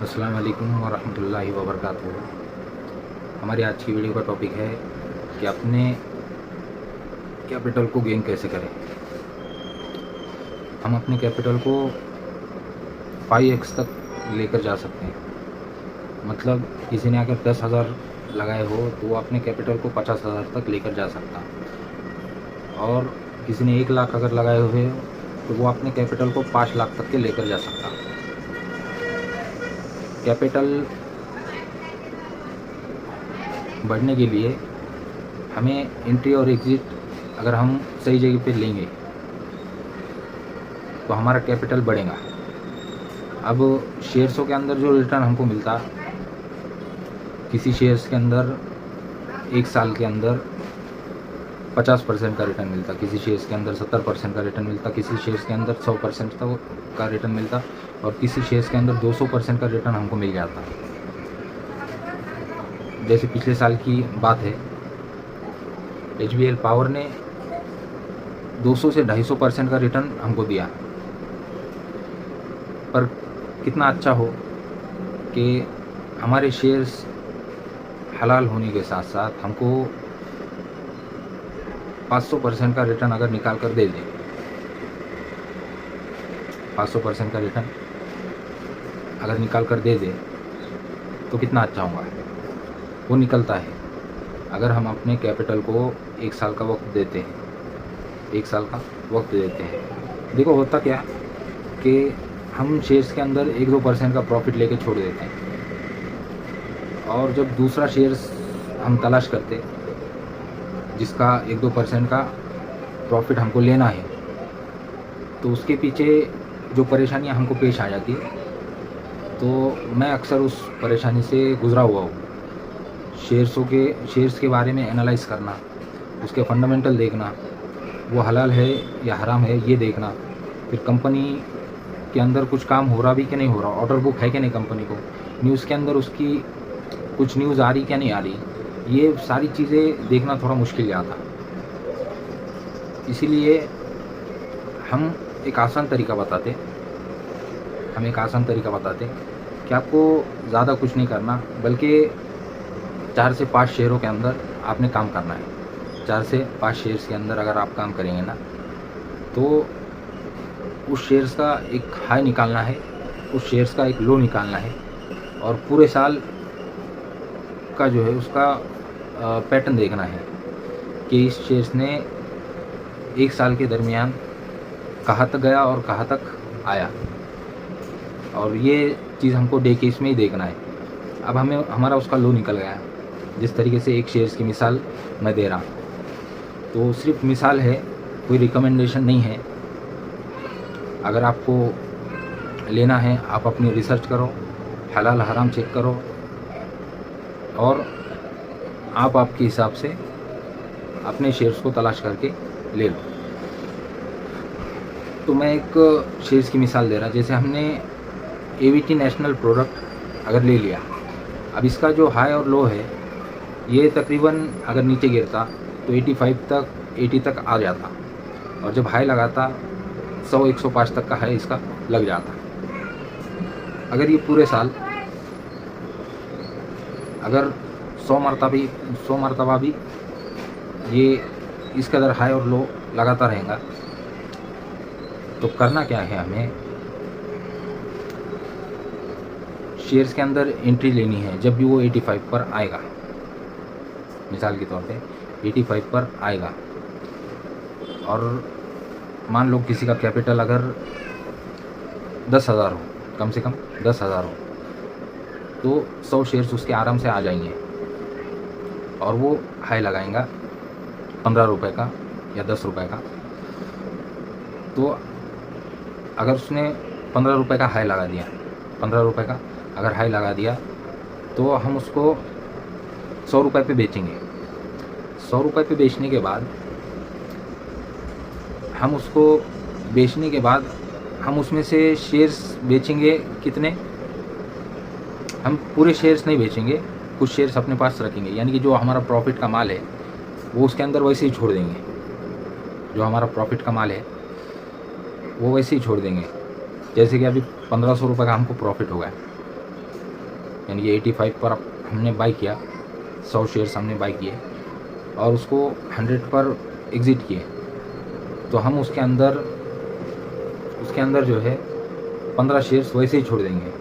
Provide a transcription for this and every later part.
अस्सलाम वालेकुम वरहमतुल्लाहि वबरकातुहू। हमारी आज की वीडियो का टॉपिक है कि अपने कैपिटल को गेन कैसे करें। हम अपने कैपिटल को 5x तक लेकर जा सकते हैं। मतलब किसी ने अगर 10,000 लगाए हो तो वो अपने कैपिटल को 50,000 तक लेकर जा सकता, और किसी ने 1 लाख अगर लगाए हुए हो तो वो अपने कैपिटल को 5 लाख तक के लेकर जा सकता। कैपिटल बढ़ने के लिए हमें एंट्री और एग्ज़िट अगर हम सही जगह पे लेंगे तो हमारा कैपिटल बढ़ेगा। अब शेयर्सों के अंदर जो रिटर्न हमको मिलता, किसी शेयर्स के अंदर 1 साल के अंदर 50% का रिटर्न मिलता, किसी शेयर्स के अंदर 70% का रिटर्न मिलता, किसी शेयर्स के अंदर 100% का रिटर्न मिलता, और किसी शेयर्स के अंदर 200% का रिटर्न हमको मिल जाता। जैसे पिछले साल की बात है, HBL पावर ने 200 से 250% का रिटर्न हमको दिया। पर कितना अच्छा हो कि हमारे शेयर्स हलाल होने के साथ साथ हमको 500% का रिटर्न अगर निकाल कर दे दें, 500% का रिटर्न अगर निकाल कर दे दें तो कितना अच्छा होगा। वो निकलता है अगर हम अपने कैपिटल को 1 साल का वक्त देते हैं, 1 साल का वक्त देते हैं। देखो होता क्या कि हम शेयर्स के अंदर 1-2% का प्रॉफिट लेके छोड़ देते हैं, और जब दूसरा शेयर्स हम तलाश करते जिसका 1-2% का प्रॉफिट हमको लेना है, तो उसके पीछे जो परेशानियां हमको पेश आ जाती है, तो मैं अक्सर उस परेशानी से गुज़रा हुआ हूँ। शेयर्स के बारे में एनालाइज़ करना, उसके फंडामेंटल देखना, वो हलाल है या हराम है ये देखना, फिर कंपनी के अंदर कुछ काम हो रहा भी कि नहीं हो रहा, ऑर्डर बुक है कि नहीं कंपनी को, न्यूज़ के अंदर उसकी कुछ न्यूज़ आ रही क्या नहीं आ रही, ये सारी चीज़ें देखना थोड़ा मुश्किल जाता। इसीलिए हम एक आसान तरीका बताते कि आपको ज़्यादा कुछ नहीं करना, बल्कि 4 से 5 शेयरों के अंदर आपने काम करना है। 4 से 5 शेयर्स के अंदर अगर आप काम करेंगे ना, तो उस शेयर्स का एक हाई निकालना है, उस शेयर्स का एक लो निकालना है, और पूरे साल का जो है उसका पैटर्न देखना है कि इस शेयर्स ने 1 साल के दरमियान कहाँ तक गया और कहाँ तक आया, और ये चीज़ हमको डे केस में ही देखना है। अब हमारा उसका लो निकल गया, जिस तरीके से एक शेयर्स की मिसाल मैं दे रहा हूँ, तो सिर्फ मिसाल है, कोई रिकमेंडेशन नहीं है। अगर आपको लेना है, आप अपनी रिसर्च करो, हलाल हराम चेक करो, और आप आपके हिसाब से अपने शेयर्स को तलाश करके ले लो। तो मैं एक शेयर्स की मिसाल दे रहा, जैसे हमने AVT नेशनल प्रोडक्ट अगर ले लिया, अब इसका जो हाई और लो है, ये तकरीबन अगर नीचे गिरता तो 80 तक आ जाता, और जब हाई लगाता 100-105 तक का हाई इसका लग जाता। अगर ये पूरे साल अगर 100 मरतबा भी ये इस कदर हाई और लो लगाता रहेगा, तो करना क्या है, हमें शेयर्स के अंदर एंट्री लेनी है जब भी वो 85 पर आएगा। मिसाल के तौर पे 85 पर आएगा, और मान लो किसी का कैपिटल अगर 10,000 हो, कम से कम 10,000 हो, तो 100 शेयर्स उसके आराम से आ जाएंगे, और वो हाई लगाएगा 15 रुपये का या 10 रुपये का। तो अगर उसने 15 रुपये का हाई लगा दिया, 15 रुपये का अगर हाई लगा दिया, तो हम उसको 100 रुपये पे बेचेंगे। 100 रुपये पे बेचने के बाद हम उसमें से शेयर्स बेचेंगे कितने, हम पूरे शेयर्स नहीं बेचेंगे, कुछ शेयर्स अपने पास रखेंगे, यानी कि जो हमारा प्रॉफिट का माल है वो उसके अंदर वैसे ही छोड़ देंगे। जो हमारा प्रॉफिट का माल है वो वैसे ही छोड़ देंगे। जैसे कि अभी 1500 रुपये का हमको प्रॉफिट हो गया, यानी कि 85 पर हमने बाई किया, 100 शेयर्स हमने बाई किए और उसको 100 पर एग्ज़िट किए, तो हम उसके अंदर जो है 15 शेयर्स वैसे ही छोड़ देंगे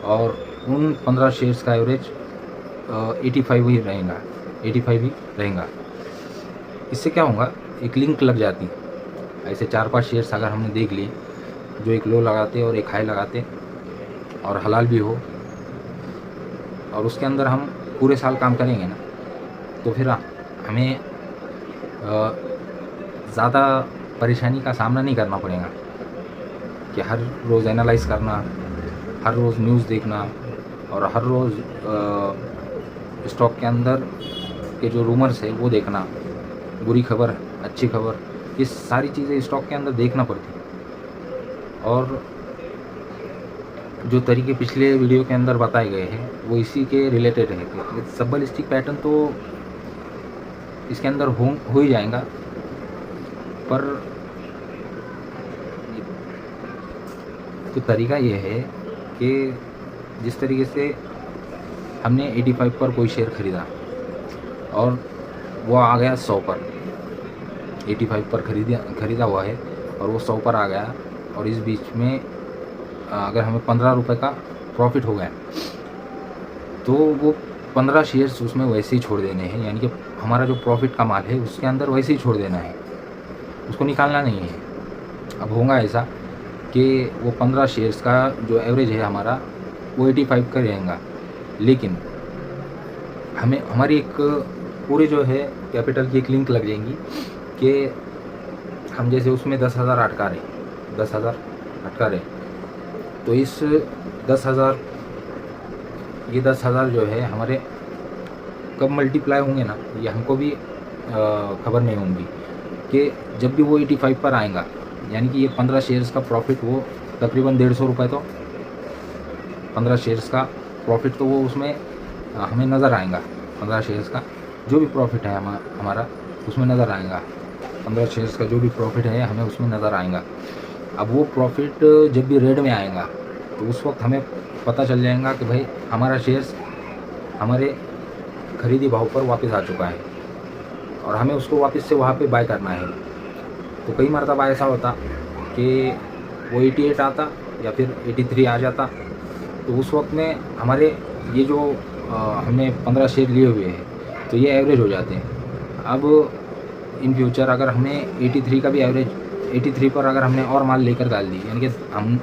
और उन 15 शेयर्स का एवरेज 85 ही रहेगा, 85 ही रहेगा। इससे क्या होगा, एक लिंक लग जाती। ऐसे 4-5 शेयर्स अगर हमने देख लिए जो एक लो लगाते और एक हाई लगाते और हलाल भी हो और उसके अंदर हम पूरे साल काम करेंगे ना, तो फिर हमें ज़्यादा परेशानी का सामना नहीं करना पड़ेगा कि हर रोज़ एनालाइज़ करना, हर रोज़ न्यूज़ देखना और हर रोज़ स्टॉक के अंदर के जो रूमर्स है वो देखना, बुरी खबर अच्छी खबर, ये सारी चीज़ें स्टॉक के अंदर देखना पड़ती। और जो तरीके पिछले वीडियो के अंदर बताए गए हैं वो इसी के रिलेटेड है कि सब्बल स्टिक पैटर्न तो इसके अंदर हो ही जाएगा, पर तो तरीका ये है कि जिस तरीके से हमने 85 पर कोई शेयर ख़रीदा और वो आ गया 100 पर, 85 पर ख़रीदा हुआ है और वो 100 पर आ गया और इस बीच में अगर हमें 15 रुपये का प्रॉफिट हो गया तो वो 15 शेयर्स उसमें वैसे ही छोड़ देने हैं, यानी कि हमारा जो प्रॉफिट का माल है उसके अंदर वैसे ही छोड़ देना है, उसको निकालना नहीं है। अब होगा ऐसा कि वो 15 शेयर्स का जो एवरेज है हमारा वो 85 का रहेगा, लेकिन हमें हमारी एक पूरे जो है कैपिटल की एक लिंक लग जाएंगी कि हम जैसे उसमें 10,000 अटका रहे, तो इस 10,000 ये 10,000 जो है हमारे कब मल्टीप्लाई होंगे ना, ये हमको भी खबर नहीं होंगी कि जब भी वो 85 पर आएगा, यानी कि ये 15 शेयर्स का प्रॉफिट वो तकरीबन 150 रुपये, तो 15 शेयर्स का प्रॉफिट तो वो उसमें हमें नज़र आएगा। 15 शेयर्स का जो भी प्रॉफिट है हमारा उसमें नज़र आएगा, 15 शेयर्स का जो भी प्रॉफिट है हमें उसमें नज़र आएगा। अब वो प्रॉफिट जब भी रेड में आएगा तो उस वक्त हमें पता चल जाएगा कि भाई हमारा शेयर्स हमारे खरीदी भाव पर वापस आ चुका है और हमें उसको वापस से वहाँ पे बाय करना है। तो कई मरतबा ऐसा होता कि वो 88 आता या फिर 83 आ जाता, तो उस वक्त में हमारे ये जो हमने 15 शेयर लिए हुए हैं तो ये एवरेज हो जाते हैं। अब इन फ्यूचर अगर हमें 83 का भी एवरेज, 83 पर अगर हमने और माल लेकर डाल दी, यानी कि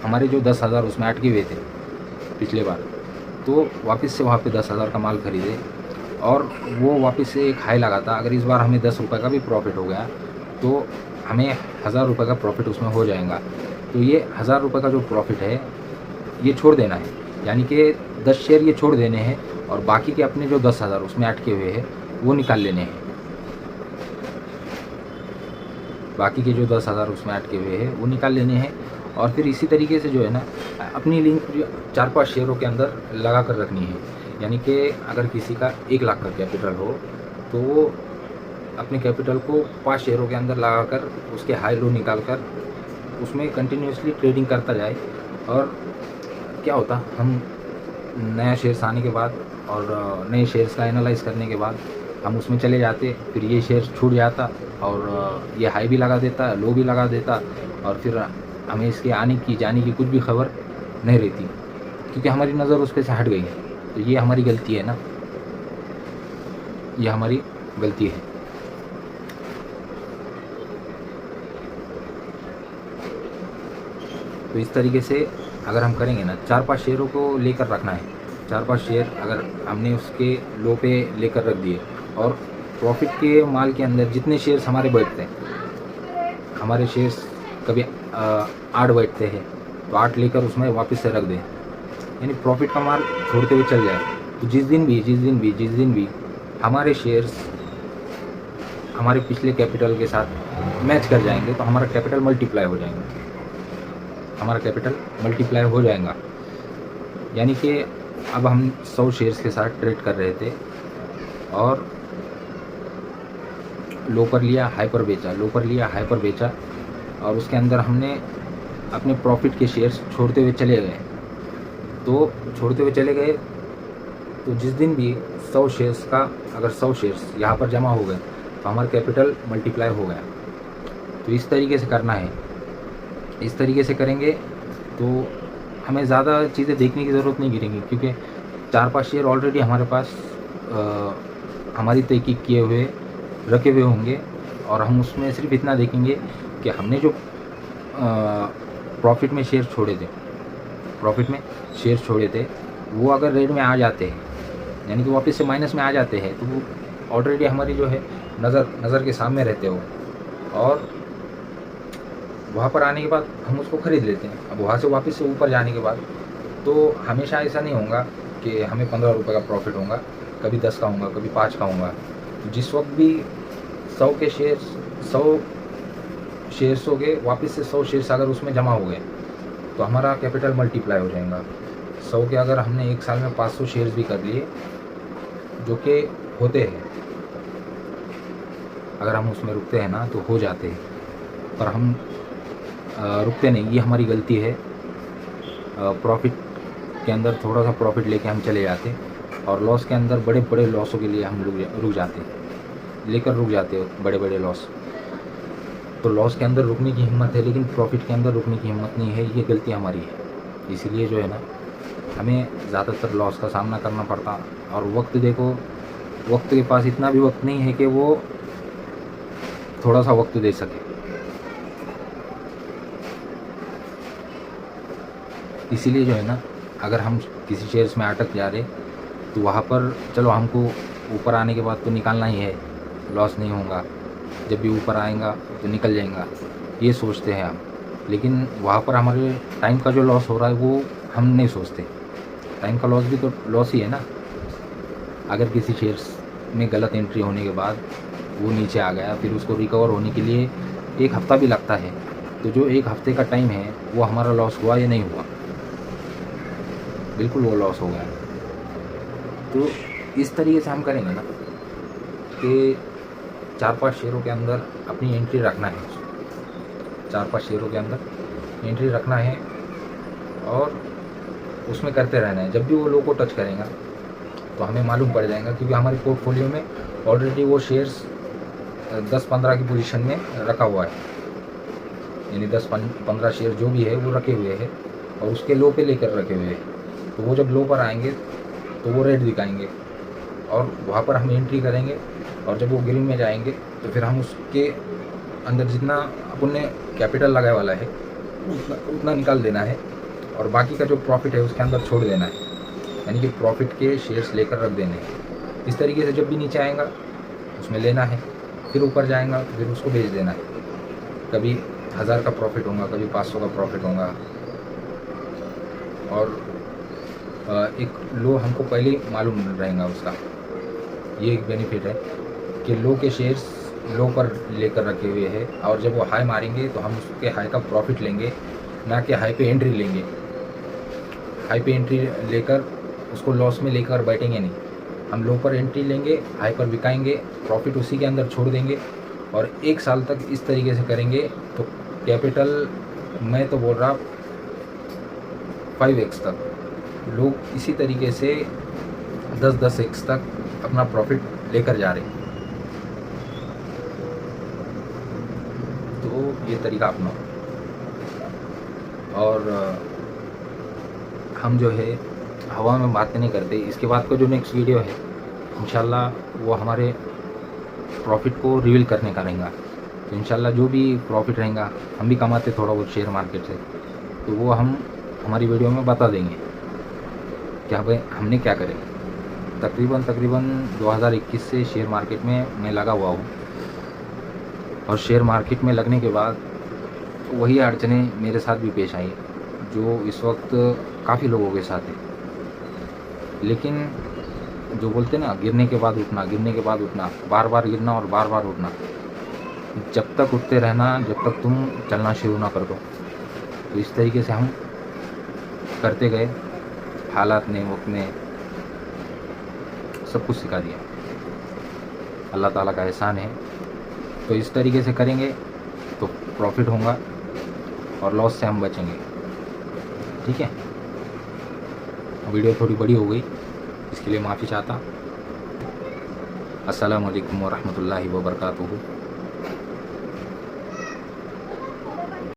हमारे जो 10,000 उसमें अटके हुए थे पिछले बार, तो वापस से वहाँ पे 10,000 का माल खरीदे और वो वापस से एक हाई लगाता, अगर इस बार हमें 10 रुपये का भी प्रॉफिट हो गया तो हमें 1,000 रुपये का प्रॉफिट उसमें हो जाएगा। तो ये 1,000 रुपये का जो प्रॉफिट है ये छोड़ देना है, यानी कि 10 शेयर ये छोड़ देने हैं और बाकी के अपने जो 10,000 उसमें अटके हुए हैं वो निकाल लेने हैं। बाकी के जो 10,000 उसमें अटके हुए हैं वो निकाल लेने हैं और फिर इसी तरीके से जो है ना अपनी लिंक 4-5 शेयरों के अंदर लगा कर रखनी है। यानी कि अगर किसी का 1 लाख का कैपिटल हो तो वो अपने कैपिटल को 5 शेयरों के अंदर लगा कर उसके हाई लो निकाल कर उसमें कंटिन्यूसली ट्रेडिंग करता जाए। और क्या होता, हम नया शेयर्स आने के बाद और नए शेयर्स का एनालाइज करने के बाद हम उसमें चले जाते, फिर ये शेयर छूट जाता और ये हाई भी लगा देता, लो भी लगा देता और फिर हमें इसके आने की जाने की कुछ भी खबर नहीं रहती क्योंकि हमारी नज़र उस पर से हट गई है। तो ये हमारी गलती है ना, ये हमारी गलती है। तो इस तरीके से अगर हम करेंगे ना, 4-5 शेयरों को लेकर रखना है। 4-5 शेयर अगर हमने उसके लो पे लेकर रख दिए और प्रॉफिट के माल के अंदर जितने शेयर्स हमारे बैठते हैं, हमारे शेयर्स कभी 8 बैठते हैं तो 8 लेकर उसमें वापस से रख दें, यानी प्रॉफिट का माल छोड़ते हुए चल जाए। तो जिस दिन भी हमारे शेयर्स हमारे पिछले कैपिटल के साथ मैच कर जाएंगे तो हमारा कैपिटल मल्टीप्लाई हो जाएगा, हमारा कैपिटल मल्टीप्लाई हो जाएगा। यानी कि अब हम 100 शेयर्स के साथ ट्रेड कर रहे थे और लो पर लिया, हाई पर बेचा, लो पर लिया, हाई पर बेचा और उसके अंदर हमने अपने प्रॉफिट के शेयर्स छोड़ते हुए चले गए। तो छोड़ते हुए चले गए। तो जिस दिन भी 100 शेयर्स का अगर 100 शेयर्स यहाँ पर जमा हो गए तो हमारा कैपिटल मल्टीप्लाई हो गया। तो इस तरीके से करना है। इस तरीके से करेंगे तो हमें ज़्यादा चीज़ें देखने की ज़रूरत नहीं गिरेंगी, क्योंकि 4-5 शेयर ऑलरेडी हमारे पास हमारी तहकीक किए हुए रखे हुए होंगे, और हम उसमें सिर्फ इतना देखेंगे कि हमने जो प्रॉफिट में शेयर छोड़े थे वो अगर रेड में आ जाते हैं, यानी कि वापस से माइनस में आ जाते हैं, तो वो ऑलरेडी हमारी जो है नज़र के सामने रहते हो, और वहाँ पर आने के बाद हम उसको ख़रीद लेते हैं। अब वहाँ से वापस से ऊपर जाने के बाद तो हमेशा ऐसा नहीं होगा कि हमें 15 रुपये का प्रॉफिट होगा, कभी 10 का होगा, कभी 5 का होगा। तो जिस वक्त भी 100 शेयर्स हो गए, वापस से 100 शेयर्स अगर उसमें जमा हो गए तो हमारा कैपिटल मल्टीप्लाई हो जाएगा। 100 के अगर हमने एक साल में 500 शेयर्स भी कर लिए, जो कि होते हैं, अगर हम उसमें रुकते हैं ना तो हो जाते हैं, पर हम रुकते नहीं, ये हमारी गलती है। प्रॉफिट के अंदर थोड़ा सा प्रॉफिट लेके हम चले जाते, और लॉस के अंदर बड़े बड़े लॉसों के लिए हम रुक जाते, बड़े बड़े लॉस। तो लॉस के अंदर रुकने की हिम्मत है, लेकिन प्रॉफिट के अंदर रुकने की हिम्मत नहीं है। ये गलती हमारी है। इसीलिए जो है ना, हमें ज़्यादातर लॉस का सामना करना पड़ता। और वक्त देखो, वक्त के पास इतना भी वक्त नहीं है कि वो थोड़ा सा वक्त दे सके। इसीलिए जो है ना, अगर हम किसी शेयर्स में अटक जा रहे तो वहाँ पर चलो हमको ऊपर आने के बाद तो निकालना ही है, लॉस नहीं होगा, जब भी ऊपर आएगा तो निकल जाएगा, ये सोचते हैं हम। लेकिन वहाँ पर हमारे टाइम का जो लॉस हो रहा है वो हम नहीं सोचते। टाइम का लॉस भी तो लॉस ही है ना। अगर किसी शेयर्स में गलत एंट्री होने के बाद वो नीचे आ गया, फिर उसको रिकवर होने के लिए 1 हफ़्ता भी लगता है, तो जो 1 हफ़्ते का टाइम है वो हमारा लॉस हुआ या नहीं हुआ? बिल्कुल वो लॉस हो गया। तो इस तरीके से हम करेंगे ना कि 4-5 शेयरों के अंदर अपनी एंट्री रखना है, 4-5 शेयरों के अंदर एंट्री रखना है, और उसमें करते रहना है। जब भी वो लो को टच करेगा तो हमें मालूम पड़ जाएगा, क्योंकि हमारे पोर्टफोलियो में ऑलरेडी वो शेयर्स 10-15 की पोजीशन में रखा हुआ है, यानी 10-15 शेयर जो भी है वो रखे हुए हैं, और उसके लो पे लेकर रखे हुए हैं। तो वो जब लो पर आएंगे तो वो रेड दिखाएंगे, और वहाँ पर हम एंट्री करेंगे, और जब वो ग्रीन में जाएंगे तो फिर हम उसके अंदर जितना अपन ने कैपिटल लगाया वाला है उतना निकाल देना है, और बाकी का जो प्रॉफिट है उसके अंदर छोड़ देना है, यानी कि प्रॉफिट के शेयर्स लेकर रख देने हैं। इस तरीके से जब भी नीचे आएगा उसमें लेना है, फिर ऊपर जाएगा तो फिर उसको बेच देना है। कभी 1000 का प्रॉफिट होगा, कभी 500 का प्रॉफिट होगा, और एक लो हमको पहले ही मालूम रहेगा उसका। ये एक बेनिफिट है कि लो के शेयर्स लो पर लेकर रखे हुए हैं, और जब वो हाई मारेंगे तो हम उसके हाई का प्रॉफिट लेंगे, ना कि हाई पे एंट्री लेंगे। हाई पे एंट्री लेकर उसको लॉस में लेकर बैठेंगे नहीं, हम लो पर एंट्री लेंगे, हाई पर बिकाएंगे, प्रॉफिट उसी के अंदर छोड़ देंगे, और 1 साल तक इस तरीके से करेंगे तो कैपिटल, मैं तो बोल रहा 5x तक, लोग इसी तरीके से 10-10x तक अपना प्रॉफिट लेकर जा रहे हैं। तो ये तरीका अपनाओ, और हम जो है हवा में बातें नहीं करते। इसके बाद का जो नेक्स्ट वीडियो है इंशाल्लाह वो हमारे प्रॉफिट को रिवील करने का रहेगा। तो इंशाल्लाह जो भी प्रॉफिट रहेगा, हम भी कमाते थोड़ा बहुत शेयर मार्केट से, तो वो हम हमारी वीडियो में बता देंगे कि भाई हमने क्या करें। तकरीबन 2021 से शेयर मार्केट में मैं लगा हुआ हूँ, और शेयर मार्केट में लगने के बाद वही अड़चनें मेरे साथ भी पेश आई जो इस वक्त काफ़ी लोगों के साथ है। लेकिन जो बोलते ना, गिरने के बाद उठना, गिरने के बाद उठना, बार बार गिरना और बार बार उठना, जब तक उठते रहना जब तक तुम चलना शुरू ना कर दो। तो इस तरीके से हम करते गए, हालात ने, वक्त ने सब कुछ सिखा दिया। अल्लाह ताला का एहसान है। तो इस तरीके से करेंगे तो प्रॉफिट होगा और लॉस से हम बचेंगे। ठीक है। वीडियो थोड़ी बड़ी हो गई, इसके लिए माफ़ी चाहता। अस्सलामु अलैकुम वरहमतुल्लाहि वबरकातुहू।